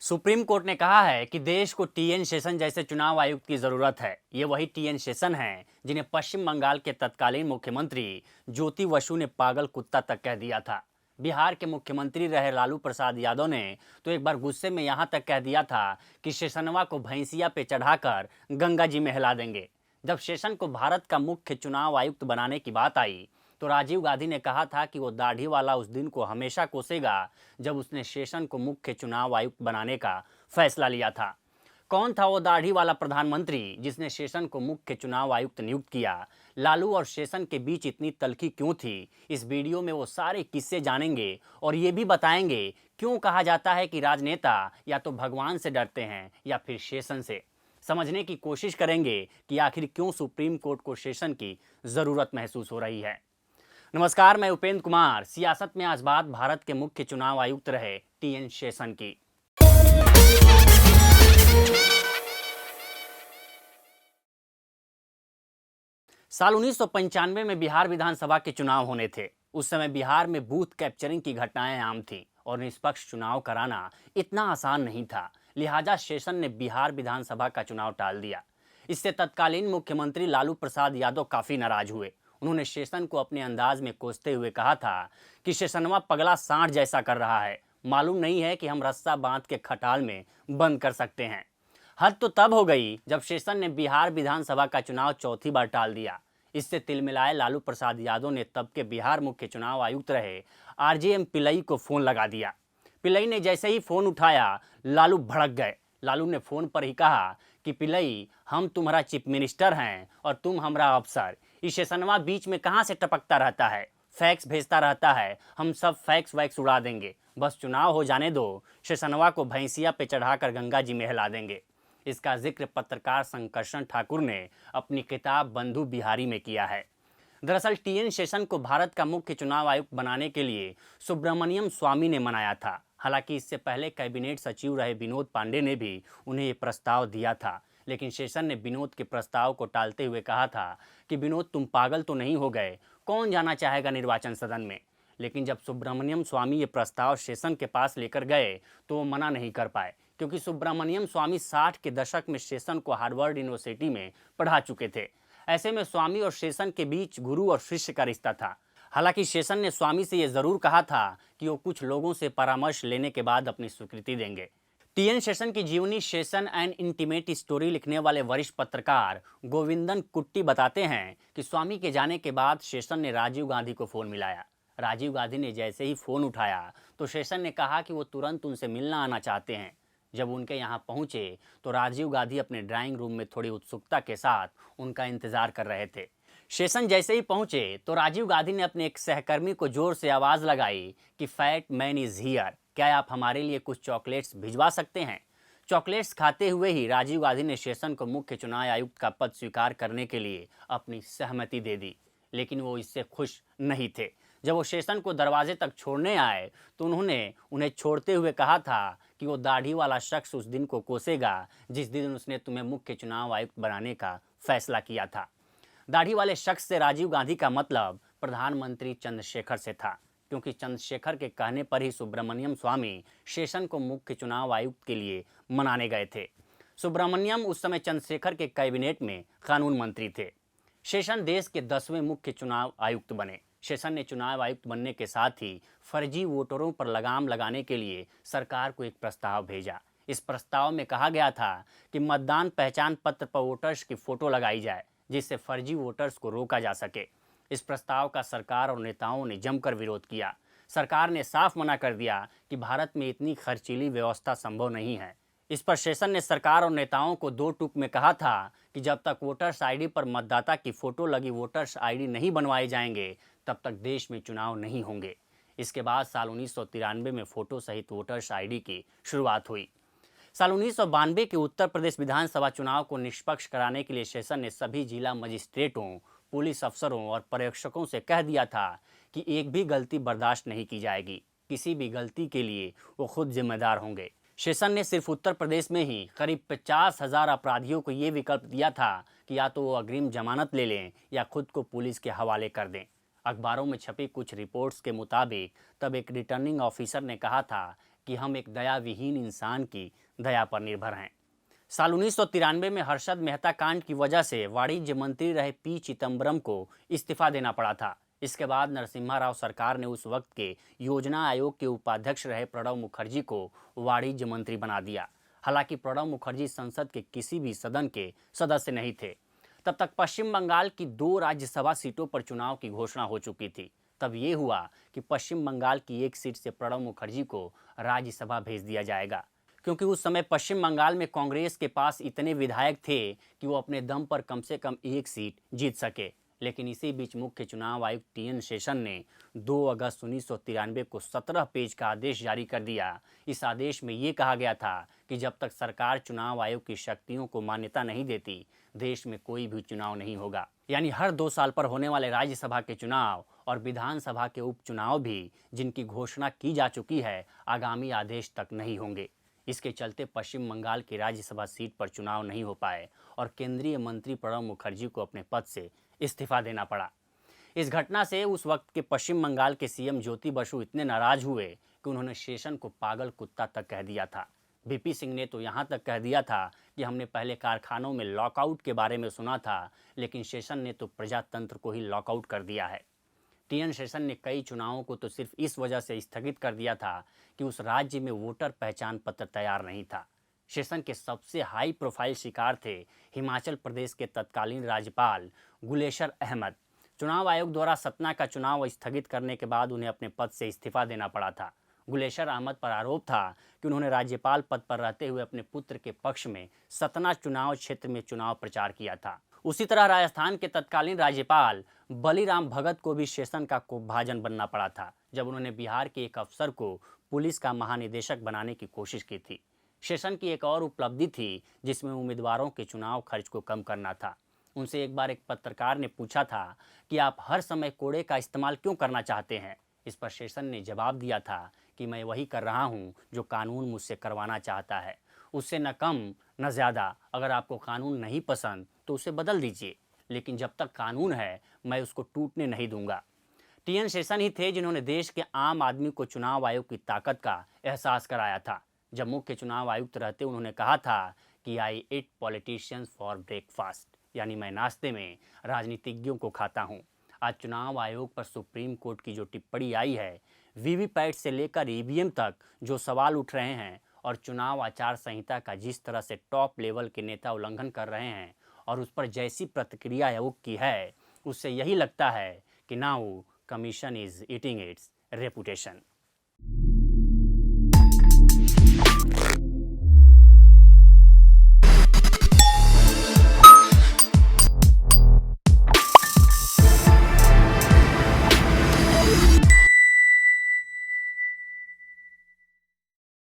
Supreme court ने कहा है कि देश को टीएन शेषन जैसे चुनाव आयुक्त की जरूरत है। ये वही टीएन शेषन हैं जिन्हें पश्चिम बंगाल के तत्कालीन मुख्यमंत्री ज्योति बसु ने पागल कुत्ता तक कह दिया था। बिहार के मुख्यमंत्री रहे लालू प्रसाद यादव ने तो एक बार गुस्से में यहां तक कह दिया था कि शेषनवा को भैंसिया पे चढ़ाकर गंगा जी में हिला देंगे। जब शेषन को भारत का मुख्य चुनाव आयुक्त बनाने की बात आई तो राजीव गांधी ने कहा था कि वो दाढ़ी वाला उस दिन को हमेशा कोसेगा जब उसने शेषन को मुख्य चुनाव आयुक्त बनाने का फैसला लिया था। कौन था वो दाढ़ी वाला प्रधानमंत्री जिसने शेषन को मुख्य चुनाव आयुक्त नियुक्त किया? लालू और शेषन के बीच इतनी तल्खी क्यों थी? इस वीडियो में वो सारे किस्से जानेंगे और ये भी बताएंगे क्यों कहा जाता है कि राजनेता या तो भगवान से डरते हैं या फिर शेषन से। समझने की कोशिश करेंगे कि आखिर क्यों सुप्रीम कोर्ट को शेषन की जरूरत महसूस हो रही है। नमस्कार, मैं उपेंद्र कुमार। सियासत में आज बात भारत के मुख्य चुनाव आयुक्त रहे टीएन शेषन की। साल 1995 में बिहार विधानसभा के चुनाव होने थे। उस समय बिहार में बूथ कैप्चरिंग की घटनाएं आम थीं और निष्पक्ष चुनाव कराना इतना आसान नहीं था। लिहाजा शेषन ने बिहार विधानसभा का चुनाव टाल दिया। इससे तत्कालीन मुख्यमंत्री लालू प्रसाद यादव काफी नाराज हुए। उन्होंने शेषन को अपने अंदाज में कोसते हुए कहा था कि शेषनवा पगला सांड जैसा कर रहा है, मालूम नहीं है कि हम रस्सा बांध के खटाल में बंद कर सकते हैं। हद तो तब हो गई जब शेषन ने बिहार विधानसभा का चुनाव चौथी बार टाल दिया। इससे तिलमिलाए लालू प्रसाद यादव ने तब के बिहार मुख्य चुनाव आयुक्त रहे आरजेएम पिल्लई को फोन लगा दिया। पिल्लई ने जैसे ही फोन उठाया, लालू भड़क गए। लालू ने फोन पर ही कहा कि पिल्लई, हम तुम्हारा चीफ मिनिस्टर हैं और तुम हमारा अफसर। इस शेषनवा बीच में कहाँ से टपकता रहता है, फैक्स भेजता रहता है, हम सब फैक्स वैक्स उड़ा देंगे। बस चुनाव हो जाने दो, शेषनवा को भैंसिया पे चढ़ाकर गंगा जी में हिला देंगे। इसका जिक्र पत्रकार संकर्षण ठाकुर ने अपनी किताब बंधु बिहारी में किया है। दरअसल टीएन शेषन को भारत का मुख्य चुनाव आयुक्त बनाने के लिए सुब्रमण्यम स्वामी ने मनाया था। हालांकि इससे पहले कैबिनेट सचिव रहे विनोद पांडे ने भी उन्हें ये प्रस्ताव दिया था, लेकिन शेषन ने विनोद के प्रस्ताव को टालते हुए कहा था कि विनोद, तुम पागल तो नहीं हो गए, कौन जाना चाहेगा निर्वाचन सदन में। लेकिन जब सुब्रमण्यम स्वामी ये प्रस्ताव शेषन के पास लेकर गए तो वो मना नहीं कर पाए, क्योंकि सुब्रमण्यम स्वामी 60 के दशक में शेषन को हार्वर्ड यूनिवर्सिटी में पढ़ा चुके थे। ऐसे में स्वामी और शेषन के बीच गुरु और शिष्य का रिश्ता था। हालांकि शेषन ने स्वामी से यह जरूर कहा था कि वो कुछ लोगों से परामर्श लेने के बाद अपनी स्वीकृति देंगे। टीएन शेषन की जीवनी शेषन एंड इंटीमेट स्टोरी लिखने वाले वरिष्ठ पत्रकार गोविंदन कुट्टी बताते हैं कि स्वामी के जाने के बाद शेषन ने राजीव गांधी को फोन मिलाया। राजीव गांधी ने जैसे ही फोन उठाया तो शेषन ने कहा कि वो तुरंत उनसे मिलना आना चाहते हैं। जब उनके यहाँ पहुंचे तो राजीव गांधी अपने ड्राइंग रूम में थोड़ी उत्सुकता के साथ उनका इंतजार कर रहे थे। शेषन जैसे ही पहुंचे तो राजीव गांधी ने अपने एक सहकर्मी को जोर से आवाज लगाई कि फैट मैन इज हियर, क्या आप हमारे लिए कुछ चॉकलेट्स भिजवा सकते हैं? चॉकलेट्स खाते हुए ही राजीव गांधी ने शेषन को मुख्य चुनाव आयुक्त का पद स्वीकार करने के लिए अपनी सहमति दे दी, लेकिन वो इससे खुश नहीं थे। जब वो शेषन को दरवाजे तक छोड़ने आए तो उन्होंने उन्हें छोड़ते हुए कहा था कि वो दाढ़ी वाला शख्स उस दिन को कोसेगा जिस दिन उसने तुम्हें मुख्य चुनाव आयुक्त बनाने का फैसला किया था। दाढ़ी वाले शख्स से राजीव गांधी का मतलब प्रधानमंत्री चंद्रशेखर से था, क्योंकि चंद्रशेखर के कहने पर ही सुब्रमण्यम स्वामी शेषन को मुख्य चुनाव आयुक्त के लिए मनाने गए थे। सुब्रमण्यम उस समय चंद्रशेखर के कैबिनेट में कानून मंत्री थे। शेषन देश के 10वें मुख्य चुनाव आयुक्त बने। शेषन ने चुनाव आयुक्त बनने के साथ ही फर्जी वोटरों पर लगाम लगाने के लिए सरकार को एक प्रस्ताव भेजा। इस प्रस्ताव में कहा गया था कि मतदान पहचान पत्र पर वोटर्स की फोटो लगाई जाए, जिससे फर्जी वोटर्स को रोका जा सके। इस प्रस्ताव का सरकार और नेताओं ने जमकर विरोध किया। सरकार ने साफ मना कर दिया कि भारत में इतनी खर्चीली व्यवस्था संभव नहीं है। इस पर शेषन ने सरकार और नेताओं को दो टूक में कहा था कि जब तक वोटर्स आईडी पर मतदाता की फोटो लगी वोटर्स आईडी नहीं बनवाए जाएंगे तब तक देश में चुनाव नहीं होंगे। इसके बाद साल 1993 में फोटो सहित वोटर्स आईडी की शुरुआत हुई। साल 1992 के उत्तर प्रदेश विधानसभा चुनाव को निष्पक्ष कराने के लिए शेषन ने सभी जिला मजिस्ट्रेटों, पुलिस अफसरों और पर्यवेक्षकों से कह दिया था कि एक भी गलती बर्दाश्त नहीं की जाएगी। किसी भी गलती के लिए वो खुद जिम्मेदार होंगे। शेषन ने सिर्फ उत्तर प्रदेश में ही करीब 50,000 अपराधियों को ये विकल्प दिया था कि या तो वो अग्रिम जमानत ले लें या खुद को पुलिस के हवाले कर दें। अखबारों में छपी कुछ रिपोर्ट्स के मुताबिक तब एक रिटर्निंग ऑफिसर ने कहा था कि हम एक दया विहीन इंसान की दया पर निर्भर हैं। साल 1993 में हर्षद मेहता कांड की वजह से वाणिज्य मंत्री रहे पी चिदम्बरम को इस्तीफा देना पड़ा था। इसके बाद नरसिम्हा राव सरकार ने उस वक्त के योजना आयोग के उपाध्यक्ष रहे प्रणब मुखर्जी को वाणिज्य मंत्री बना दिया। हालांकि प्रणब मुखर्जी संसद के किसी भी सदन के सदस्य नहीं थे। तब तक पश्चिम बंगाल की 2 राज्यसभा सीटों पर चुनाव की घोषणा हो चुकी थी। तब ये हुआ कि पश्चिम बंगाल की एक सीट से प्रणब मुखर्जी को राज्यसभा भेज दिया जाएगा, क्योंकि उस समय पश्चिम बंगाल में कांग्रेस के पास इतने विधायक थे कि वो अपने दम पर कम से कम एक सीट जीत सके। लेकिन इसी बीच मुख्य चुनाव आयुक्त टी.एन. शेषन ने 2 अगस्त 1993 को 17 पेज का आदेश जारी कर दिया। इस आदेश में ये कहा गया था कि जब तक सरकार चुनाव आयोग की शक्तियों को मान्यता नहीं देती, देश में कोई भी चुनाव नहीं होगा। यानी हर 2 साल पर होने वाले राज्यसभा के चुनाव और विधानसभा के उपचुनाव भी, जिनकी घोषणा की जा चुकी है, आगामी आदेश तक नहीं होंगे। इसके चलते पश्चिम बंगाल की राज्यसभा सीट पर चुनाव नहीं हो पाए और केंद्रीय मंत्री प्रणब मुखर्जी को अपने पद से इस्तीफा देना पड़ा। इस घटना से उस वक्त के पश्चिम बंगाल के सीएम ज्योति बसु इतने नाराज हुए कि उन्होंने शेषन को पागल कुत्ता तक कह दिया था। वीपी सिंह ने तो यहाँ तक कह दिया था कि हमने पहले कारखानों में लॉकआउट के बारे में सुना था, लेकिन शेषन ने तो प्रजातंत्र को ही लॉकआउट कर दिया है। टी.एन. शेषन ने कई चुनावों को तो सिर्फ इस वजह से स्थगित कर दिया था कि उस राज्य में वोटर पहचान पत्र तैयार नहीं था। शेषन के सबसे हाई प्रोफाइल शिकार थे हिमाचल प्रदेश के तत्कालीन राज्यपाल गुलेशर अहमद। चुनाव आयोग द्वारा सतना का चुनाव स्थगित करने के बाद उन्हें अपने पद से इस्तीफा देना पड़ा था। गुलेशर अहमद पर आरोप था कि उन्होंने राज्यपाल पद पर रहते हुए अपने पुत्र के पक्ष में सतना चुनाव क्षेत्र में चुनाव प्रचार किया था। उसी तरह राजस्थान के तत्कालीन राज्यपाल बलीराम भगत को भी शेषन का कोपभाजन बनना पड़ा था, जब उन्होंने बिहार के एक अफसर को पुलिस का महानिदेशक बनाने की कोशिश की थी। शेषन की एक और उपलब्धि थी जिसमें उम्मीदवारों के चुनाव खर्च को कम करना था। उनसे एक बार एक पत्रकार ने पूछा था कि आप हर समय कोड़े का इस्तेमाल क्यों करना चाहते हैं। इस पर शेषन ने जवाब दिया था कि मैं वही कर रहा हूं जो कानून मुझसे करवाना चाहता है, उससे न कम न ज़्यादा। अगर आपको कानून नहीं पसंद तो उसे बदल दीजिए, लेकिन जब तक कानून है मैं उसको टूटने नहीं दूंगा। टी.एन. शेषन ही थे जिन्होंने देश के आम आदमी को चुनाव आयोग की ताकत का एहसास कराया था। जब मुख्य चुनाव आयुक्त रहते उन्होंने कहा था कि आई ईट पॉलिटिशियंस फॉर ब्रेकफास्ट, यानी मैं नाश्ते में राजनीतिज्ञों को खाता हूँ। आज चुनाव आयोग पर सुप्रीम कोर्ट की जो टिप्पणी आई है, वीवीपैट से लेकर ईवीएम तक जो सवाल उठ रहे हैं और चुनाव आचार संहिता का जिस तरह से टॉप लेवल के नेता उल्लंघन कर रहे हैं और उस पर जैसी प्रतिक्रिया आयोग की है, उससे यही लगता है कि now commission is eating it's reputation.